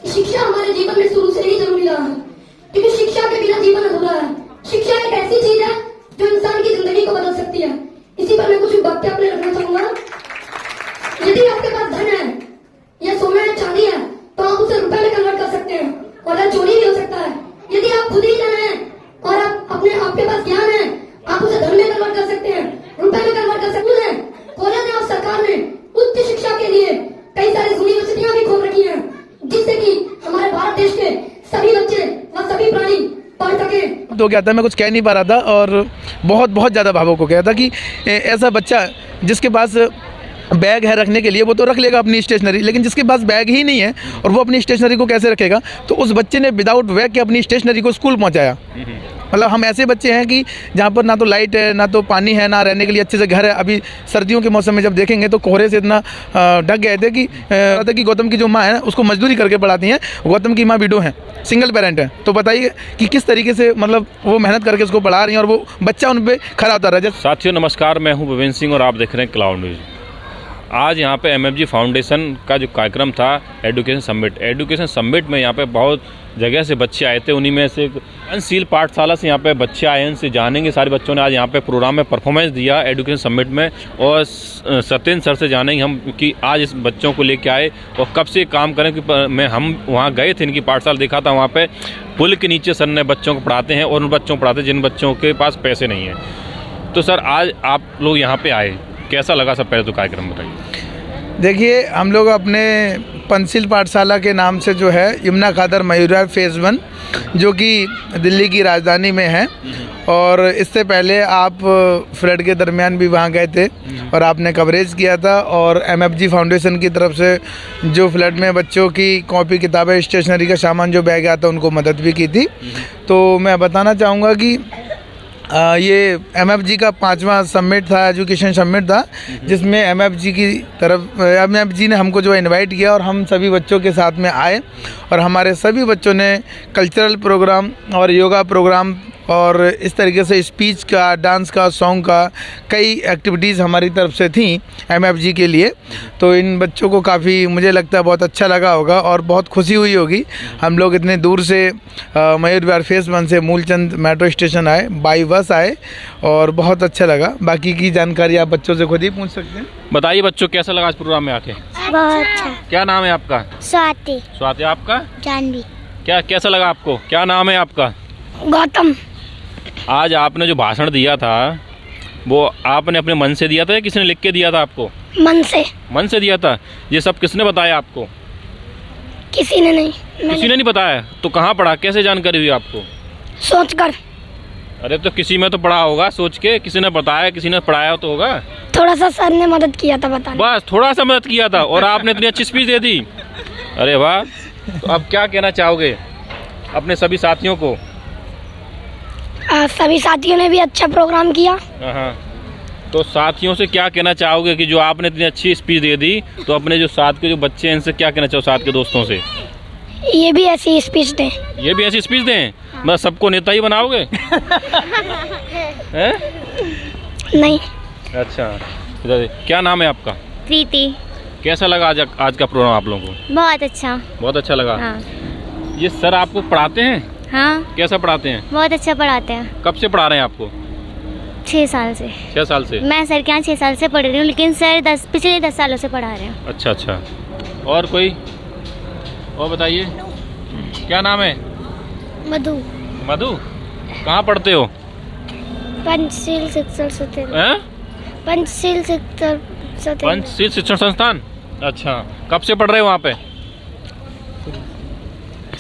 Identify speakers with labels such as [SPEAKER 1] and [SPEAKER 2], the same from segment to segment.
[SPEAKER 1] शिक्षा हमारे जीवन में शुरू से ही जरूरी रहा है, क्योंकि शिक्षा के बिना जीवन अधूरा है। शिक्षा एक ऐसी चीज है जो इंसान की जिंदगी को बदल सकती है। इसी पर मैं कुछ वाक्य अपने रखना चाहूंगा। यदि आपके पास धन है या सोना या चांदी है तो आप उसे रुपए में कन्वर्ट कर सकते हैं, और यह चोरी भी हो सकता है। यदि आप खुद ही जाने हैं और आपके पास ज्ञान है, आप उसे धन में कन्वर्ट कर सकते हैं, रुपए में कन्वर्ट कर सकते हैं। कॉलेज और सरकार ने उच्च शिक्षा के लिए कई सारी यूनिवर्सिटियां भी खोल रखी हैं, जिससे कि हमारे भारत देश के सभी बच्चे व सभी प्राणी पढ़ सके।
[SPEAKER 2] तो क्या था, मैं कुछ कह नहीं पा रहा था और बहुत ज़्यादा भावुक हो गया था कि ऐसा बच्चा जिसके पास बैग है रखने के लिए वो तो रख लेगा अपनी स्टेशनरी, लेकिन जिसके पास बैग ही नहीं है और वो अपनी स्टेशनरी को कैसे रखेगा। तो उस बच्चे ने विदाउट बैग के अपनी स्टेशनरी को स्कूल पहुंचाया। मतलब हम ऐसे बच्चे हैं कि जहाँ पर ना तो लाइट है, ना तो पानी है, ना रहने के लिए अच्छे से घर है। अभी सर्दियों के मौसम में जब देखेंगे तो कोहरे से इतना ढक गए थे कि गौतम की जो माँ है उसको मजदूरी करके पढ़ाती हैं। गौतम की माँ विडो हैं, सिंगल पेरेंट है। तो बताइए कि किस तरीके से मतलब वो मेहनत करके उसको पढ़ा रही हैं और वो बच्चा उन पर खड़ा उतर रहा है।
[SPEAKER 3] साथियों नमस्कार, मैं हूं भवेंद्र सिंह और आप देख रहे हैं क्लाउड न्यूज़। आज यहाँ पे MFG फाउंडेशन का जो कार्यक्रम था एजुकेशन समिट में यहाँ पे बहुत जगह से बच्चे आए थे। उन्हीं में से एक अंशील पाठशाला से यहाँ पे बच्चे आए हैं, इनसे जानेंगे। सारे बच्चों ने आज यहाँ पे प्रोग्राम में परफॉर्मेंस दिया एजुकेशन समिट में, और सत्येंद्र सर से जानेंगे हम कि आज इस बच्चों को लेके आए और कब से काम करें। कि हम वहाँ गए थे, इनकी पाठशाला देखा था। वहाँ पे पुल के नीचे सर ने बच्चों को पढ़ाते हैं और उन बच्चों को पढ़ाते हैं जिन बच्चों के पास पैसे नहीं हैं। तो सर आज आप लोग यहाँ पे आए, कैसा लगा सब? पहले तो कार्यक्रम बताइए।
[SPEAKER 2] देखिए, हम लोग अपने पंचशील पाठशाला के नाम से जो है यमुना खादर मयूरा फेज़ 1 जो कि दिल्ली की राजधानी में है, और इससे पहले आप फ्लड के दरमियान भी वहाँ गए थे और आपने कवरेज किया था। और MFG फाउंडेशन की तरफ से जो फ्लड में बच्चों की कॉपी किताबें स्टेशनरी का सामान जो बह गया था उनको मदद भी की थी। तो मैं बताना चाहूँगा कि ये MFG का 5वां समिट था, एजुकेशन समिट था, जिसमें MFG ने हमको जो इनवाइट किया और हम सभी बच्चों के साथ में आए और हमारे सभी बच्चों ने कल्चरल प्रोग्राम और योगा प्रोग्राम और इस तरीके से स्पीच का, डांस का, सॉन्ग का कई एक्टिविटीज़ हमारी तरफ से थी MFG के लिए। तो इन बच्चों को काफ़ी, मुझे लगता है, बहुत अच्छा लगा होगा और बहुत खुशी हुई होगी। हम लोग इतने दूर से मयूर विहार फेज़ 1 से मूलचंद मेट्रो स्टेशन आए, बाई बस आए और बहुत अच्छा लगा। बाकी की जानकारी आप बच्चों से खुद ही पूछ सकते हैं।
[SPEAKER 3] बताइए बच्चों, कैसा लगा आज प्रोग्राम में आके?
[SPEAKER 4] बहुत अच्छा।
[SPEAKER 3] क्या नाम है आपका?
[SPEAKER 4] स्वाति।
[SPEAKER 3] स्वाति। आपका?
[SPEAKER 4] जानवी।
[SPEAKER 3] कैसा लगा आपको? क्या नाम है आपका?
[SPEAKER 4] गौतम।
[SPEAKER 3] आज आपने जो भाषण दिया था वो आपने अपने मन से दिया था या किसी ने लिख के दिया था आपको?
[SPEAKER 4] मन से।
[SPEAKER 3] मन से दिया था। ये सब किसने बताया आपको?
[SPEAKER 4] किसी ने नहीं।
[SPEAKER 3] किसी ने नहीं बताया? तो कहाँ पढ़ा, कैसे जानकारी हुई आपको?
[SPEAKER 4] सोचकर।
[SPEAKER 3] अरे तो किसी में तो पढ़ा होगा, सोच के। किसी ने बताया, किसी ने पढ़ाया तो होगा।
[SPEAKER 4] थोड़ा सा सर ने मदद किया था बताने।
[SPEAKER 3] बस थोड़ा सा मदद किया था और आपने इतनी अच्छी स्पीच दे दी। अरे वाह। तो अब क्या कहना चाहोगे अपने सभी साथियों को?
[SPEAKER 4] सभी साथियों ने भी अच्छा प्रोग्राम किया।
[SPEAKER 3] हाँ, तो साथियों से क्या कहना चाहोगे कि जो आपने इतनी अच्छी स्पीच दे दी, तो अपने जो साथ के जो बच्चे हैं इनसे क्या कहना चाहो, साथ के दोस्तों से?
[SPEAKER 4] ये भी ऐसी स्पीच दें।
[SPEAKER 3] ये भी ऐसी स्पीच दें? मतलब सबको नेता ही बनाओगे? हैं?
[SPEAKER 4] नहीं।
[SPEAKER 3] अच्छा, क्या नाम है आपका?
[SPEAKER 5] प्रीति।
[SPEAKER 3] कैसा लगा आज का प्रोग्राम आप लोगों को?
[SPEAKER 5] बहुत अच्छा।
[SPEAKER 3] बहुत अच्छा लगा।
[SPEAKER 5] हाँ।
[SPEAKER 3] ये सर आपको पढ़ाते हैं?
[SPEAKER 5] हाँ।
[SPEAKER 3] कैसा पढ़ाते हैं?
[SPEAKER 5] बहुत अच्छा पढ़ाते हैं।
[SPEAKER 3] कब से पढ़ा रहे हैं आपको?
[SPEAKER 5] 6 साल से।
[SPEAKER 3] 6 साल से?
[SPEAKER 5] मैं सर के यहाँ 6 साल से पढ़ रही हूँ, लेकिन सर पिछले 10 सालों से पढ़ा रहे हैं।
[SPEAKER 3] अच्छा अच्छा। और कोई और बताइए, क्या नाम है?
[SPEAKER 4] मधु।
[SPEAKER 3] मधु। कहाँ पढ़ते हो?
[SPEAKER 4] पंचशील शिक्षण संस्थान।
[SPEAKER 3] हैं?
[SPEAKER 4] पंचशील शिक्षण संस्थान।
[SPEAKER 3] पंचशील शिक्षण संस्थान। अच्छा, कब से पढ़ रहे हो वहाँ पे?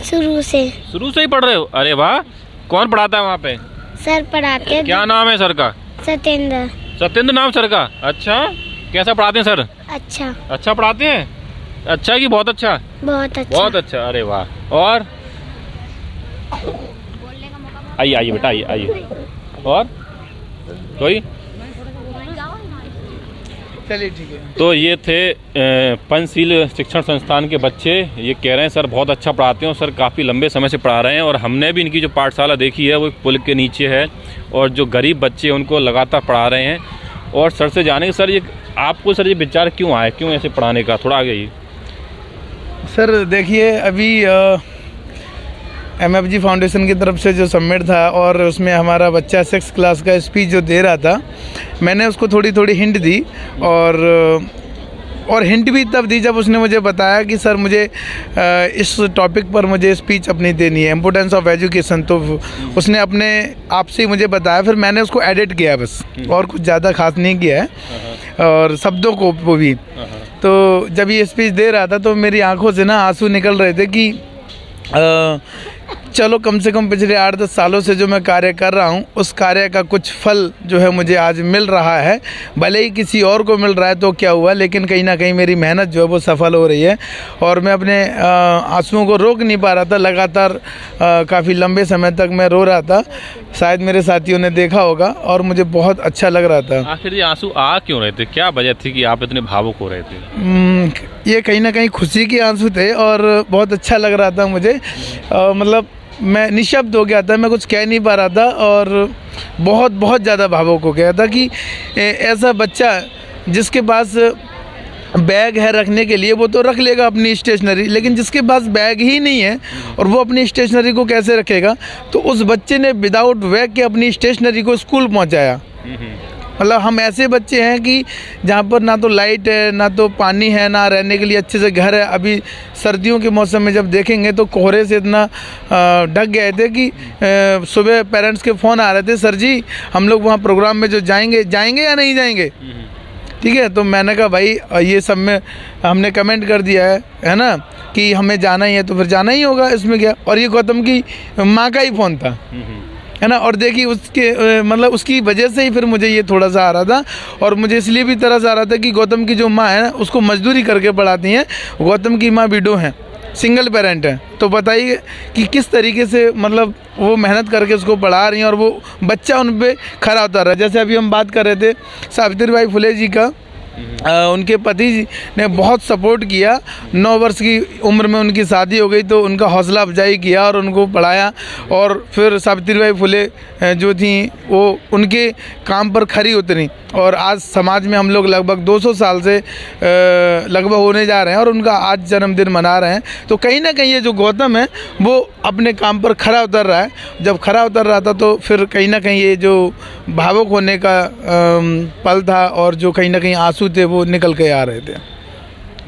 [SPEAKER 4] शुरू से।
[SPEAKER 3] शुरू से ही पढ़ रहे हो? अरे वाह। कौन पढ़ाता है वहाँ पे?
[SPEAKER 4] सर पढ़ाते।
[SPEAKER 3] क्या नाम है सर का?
[SPEAKER 4] सत्येंद्र।
[SPEAKER 3] सत्येंद्र नाम सर का? अच्छा, कैसा पढ़ाते हैं सर?
[SPEAKER 4] अच्छा।
[SPEAKER 3] अच्छा पढ़ाते हैं? अच्छा कि बहुत अच्छा?
[SPEAKER 4] बहुत अच्छा।
[SPEAKER 3] बहुत अच्छा। अरे वाह। और आइए बेटा, आइए। और कोई?
[SPEAKER 2] चलिए ठीक है।
[SPEAKER 3] तो ये थे पंचशील शिक्षण संस्थान के बच्चे। ये कह रहे हैं सर बहुत अच्छा पढ़ाते हैं और सर काफ़ी लंबे समय से पढ़ा रहे हैं, और हमने भी इनकी जो पाठशाला देखी है वो एक पुल के नीचे है, और जो गरीब बच्चे हैं उनको लगातार पढ़ा रहे हैं। और सर से जानेंगे, सर ये आपको सर ये विचार क्यों आया, क्यों ऐसे पढ़ाने का? थोड़ा आगे ही।
[SPEAKER 2] सर देखिए, अभी MFG फाउंडेशन की तरफ से जो सबमिट था और उसमें हमारा बच्चा 6th क्लास का स्पीच जो दे रहा था, मैंने उसको थोड़ी हिंट दी और हिंट भी तब दी जब उसने मुझे बताया कि सर मुझे इस टॉपिक पर मुझे स्पीच अपनी देनी है, इम्पोर्टेंस ऑफ एजुकेशन। तो उसने अपने आप से ही मुझे बताया, फिर मैंने उसको एडिट किया बस, और कुछ ज़्यादा खास नहीं किया है, और शब्दों को वो भी। तो जब ये स्पीच दे रहा था तो मेरी आंखों से ना आंसू निकल रहे थे कि चलो कम से कम पिछले 8-10 सालों से जो मैं कार्य कर रहा हूँ, उस कार्य का कुछ फल जो है मुझे आज मिल रहा है। भले ही किसी और को मिल रहा है तो क्या हुआ, लेकिन कहीं ना कहीं मेरी मेहनत जो है वो सफल हो रही है। और मैं अपने आंसुओं को रोक नहीं पा रहा था, लगातार काफ़ी लंबे समय तक मैं रो रहा था। शायद मेरे साथियों ने देखा होगा और मुझे बहुत अच्छा लग रहा था।
[SPEAKER 3] आखिर ये आंसू आ क्यों रहे थे, क्या वजह थी कि आप इतने भावुक हो रहे थे?
[SPEAKER 2] ये कहीं ना कहीं खुशी के आंसू थे और बहुत अच्छा लग रहा था मुझे। मतलब मैं निशब्द हो गया था, मैं कुछ कह नहीं पा रहा था और बहुत ज़्यादा भावुक हो गया था कि ऐसा बच्चा जिसके पास बैग है रखने के लिए, वो तो रख लेगा अपनी स्टेशनरी, लेकिन जिसके पास बैग ही नहीं है और वो अपनी स्टेशनरी को कैसे रखेगा। तो उस बच्चे ने विदाउट बैग के अपनी स्टेशनरी को स्कूल पहुंचाया। मतलब हम ऐसे बच्चे हैं कि जहाँ पर ना तो लाइट है, ना तो पानी है, ना रहने के लिए अच्छे से घर है। अभी सर्दियों के मौसम में जब देखेंगे तो कोहरे से इतना ढक गए थे कि सुबह पेरेंट्स के फ़ोन आ रहे थे, सर जी हम लोग वहाँ प्रोग्राम में जो जाएंगे या नहीं जाएंगे। ठीक है, तो मैंने कहा भाई ये सब में हमने कमेंट कर दिया है ना, कि हमें जाना ही है तो फिर जाना ही होगा, इसमें क्या। और ये गौतम की माँ का ही फ़ोन था, है ना। और देखिए उसके मतलब उसकी वजह से ही फिर मुझे ये थोड़ा सा आ रहा था। और मुझे इसलिए भी तरस आ रहा था कि गौतम की जो माँ है ना, उसको मजदूरी करके पढ़ाती हैं। गौतम की माँ विडो हैं, सिंगल पेरेंट है। तो बताइए कि किस तरीके से मतलब वो मेहनत करके उसको पढ़ा रही हैं और वो बच्चा उन पर खरा उतर रहा है। जैसे अभी हम बात कर रहे थे सावित्रीबाई फुले जी का, उनके पति ने बहुत सपोर्ट किया। 9 वर्ष की उम्र में उनकी शादी हो गई तो उनका हौसला अफजाई किया और उनको पढ़ाया। और फिर सावित्रीबाई फुले जो थी वो उनके काम पर खरी उतरी और आज समाज में हम लोग लगभग 200 साल से लगभग होने जा रहे हैं और उनका आज जन्मदिन मना रहे हैं। तो कहीं ना कहीं ये जो गौतम है वो अपने काम पर खरा उतर रहा है। जब खरा उतर रहा था तो फिर कहीं ना कहीं ये जो भावुक होने का पल था और जो कहीं ना कहीं आंसू थे वो निकल के आ रहे थे।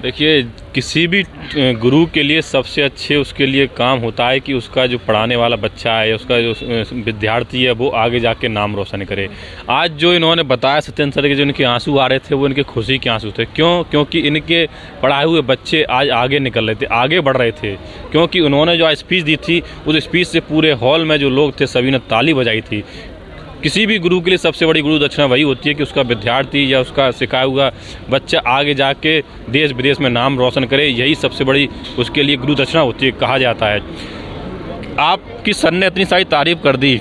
[SPEAKER 3] देखिए, किसी भी गुरु के लिए सबसे अच्छे उसके लिए काम होता है कि उसका जो पढ़ाने वाला बच्चा है, उसका जो विद्यार्थी है, वो आगे जाके नाम रोशन करे। आज जो इन्होंने बताया सत्येंद्र सर के जो इनके आंसू आ रहे थे, वो इनके खुशी के आंसू थे। क्यों? क्योंकि इनके पढ़ाए हुए बच्चे आज आगे निकल रहे थे, आगे बढ़ रहे थे। क्योंकि उन्होंने जो स्पीच दी थी, उस स्पीच से पूरे हॉल में जो लोग थे सभी ने ताली बजाई थी। किसी भी गुरु के लिए सबसे बड़ी गुरु दक्षिणा वही होती है कि उसका विद्यार्थी या उसका सिखाया हुआ बच्चा आगे जाके देश विदेश में नाम रोशन करे। यही सबसे बड़ी उसके लिए गुरु दक्षिणा होती है, कहा जाता है। आपकी सर ने इतनी सारी तारीफ कर दी,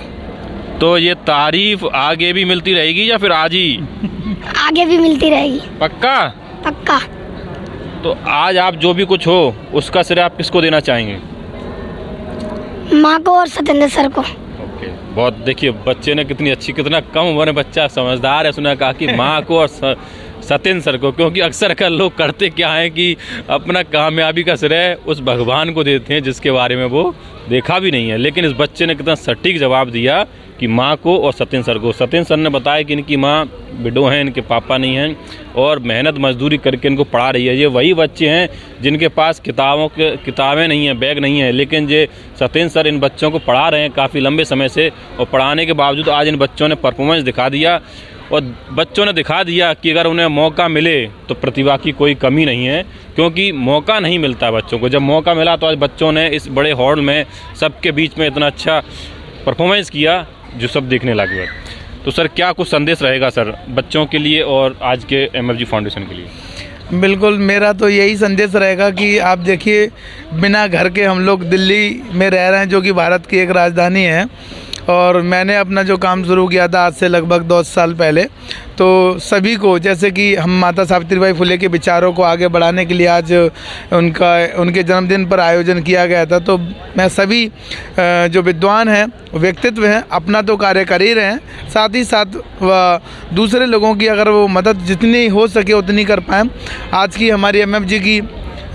[SPEAKER 3] तो ये तारीफ आगे भी मिलती रहेगी या फिर आज ही?
[SPEAKER 4] आगे भी मिलती रहेगी। पक्का?
[SPEAKER 3] तो आज आप जो भी कुछ हो उसका श्रेय आप किसको देना चाहेंगे?
[SPEAKER 4] माँ को और सत्येंद्र सर को।
[SPEAKER 3] बहुत देखिए बच्चे ने कितना कम उम्र में बच्चा समझदार है। उसने कहा कि माँ को और सत्येंद्र सर को, क्योंकि अक्सर कर लोग करते क्या है कि अपना कामयाबी का श्रेय उस भगवान को देते हैं जिसके बारे में वो देखा भी नहीं है। लेकिन इस बच्चे ने कितना सटीक जवाब दिया कि माँ को और सत्येंद्र सर को। सत्येंद्र सर ने बताया कि इनकी माँ विडो हैं, इनके पापा नहीं हैं और मेहनत मजदूरी करके इनको पढ़ा रही है। ये वही बच्चे हैं जिनके पास किताबें नहीं हैं, बैग नहीं है, लेकिन ये सत्येंद्र सर इन बच्चों को पढ़ा रहे हैं काफ़ी लंबे समय से। और पढ़ाने के बावजूद आज इन बच्चों ने परफॉर्मेंस दिखा दिया और बच्चों ने दिखा दिया कि अगर उन्हें मौका मिले तो प्रतिभा की कोई कमी नहीं है। क्योंकि मौका नहीं मिलता बच्चों को, जब मौका मिला तो आज बच्चों ने इस बड़े हॉल में सबके बीच में इतना अच्छा परफॉर्मेंस किया जो सब देखने लगे। तो सर क्या कुछ संदेश रहेगा सर बच्चों के लिए और आज के MFG फाउंडेशन के लिए?
[SPEAKER 2] बिल्कुल, मेरा तो यही संदेश रहेगा कि आप देखिए, बिना घर के हम लोग दिल्ली में रह रहे हैं जो कि भारत की एक राजधानी है। और मैंने अपना जो काम शुरू किया था आज से लगभग 10 साल पहले, तो सभी को, जैसे कि हम माता सावित्रीबाई फुले के विचारों को आगे बढ़ाने के लिए आज उनके जन्मदिन पर आयोजन किया गया था। तो मैं सभी जो विद्वान हैं, व्यक्तित्व हैं, अपना तो कार्य कर ही रहे हैं, साथ ही साथ दूसरे लोगों की अगर वो मदद जितनी हो सके उतनी कर पाएँ। आज की हमारी MFG की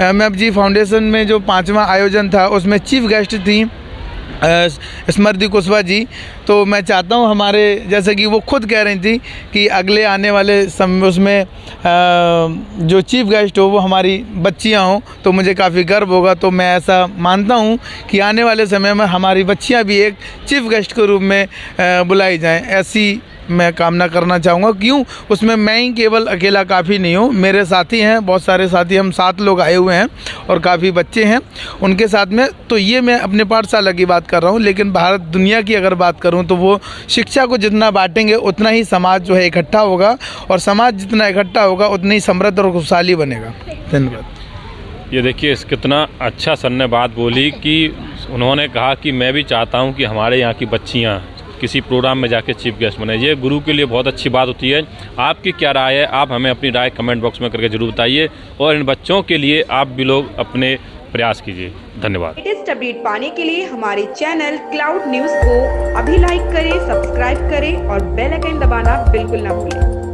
[SPEAKER 2] MFG फाउंडेशन में जो 5वां आयोजन था उसमें चीफ गेस्ट थी स्मृति कुशवाहा जी। तो मैं चाहता हूँ हमारे जैसे कि वो खुद कह रही थी कि अगले आने वाले उसमें जो चीफ गेस्ट हो वो हमारी बच्चियाँ हों, तो मुझे काफ़ी गर्व होगा। तो मैं ऐसा मानता हूँ कि आने वाले समय में हमारी बच्चियाँ भी एक चीफ गेस्ट के रूप में बुलाई जाएं, ऐसी मैं कामना करना चाहूँगा। क्यों, उसमें मैं ही केवल अकेला काफ़ी नहीं हूँ, मेरे साथी हैं, बहुत सारे साथी, हम 7 लोग आए हुए हैं और काफ़ी बच्चे हैं उनके साथ में। तो ये मैं अपने पाठशाला की बात कर रहा हूँ, लेकिन भारत दुनिया की अगर बात करूँ तो वो शिक्षा को जितना बांटेंगे उतना ही समाज जो है इकट्ठा होगा, और समाज जितना इकट्ठा होगा उतनी ही समृद्ध और खुशहाली बनेगा। धन्यवाद।
[SPEAKER 3] ये देखिए कितना अच्छा सर ने बात बोली कि उन्होंने कहा कि मैं भी चाहता हूँ कि हमारे यहाँ की बच्चियाँ किसी प्रोग्राम में जाके चीफ गेस्ट बने। ये गुरु के लिए बहुत अच्छी बात होती है। आपकी क्या राय है, आप हमें अपनी राय कमेंट बॉक्स में करके जरूर बताइए, और इन बच्चों के लिए आप भी लोग अपने प्रयास कीजिए। धन्यवाद।
[SPEAKER 6] लेटेस्ट अपडेट पाने के लिए हमारे चैनल क्लाउड न्यूज़ को अभी लाइक करें, सब्सक्राइब करें और बेल आइकन दबाना बिल्कुल ना भूलें।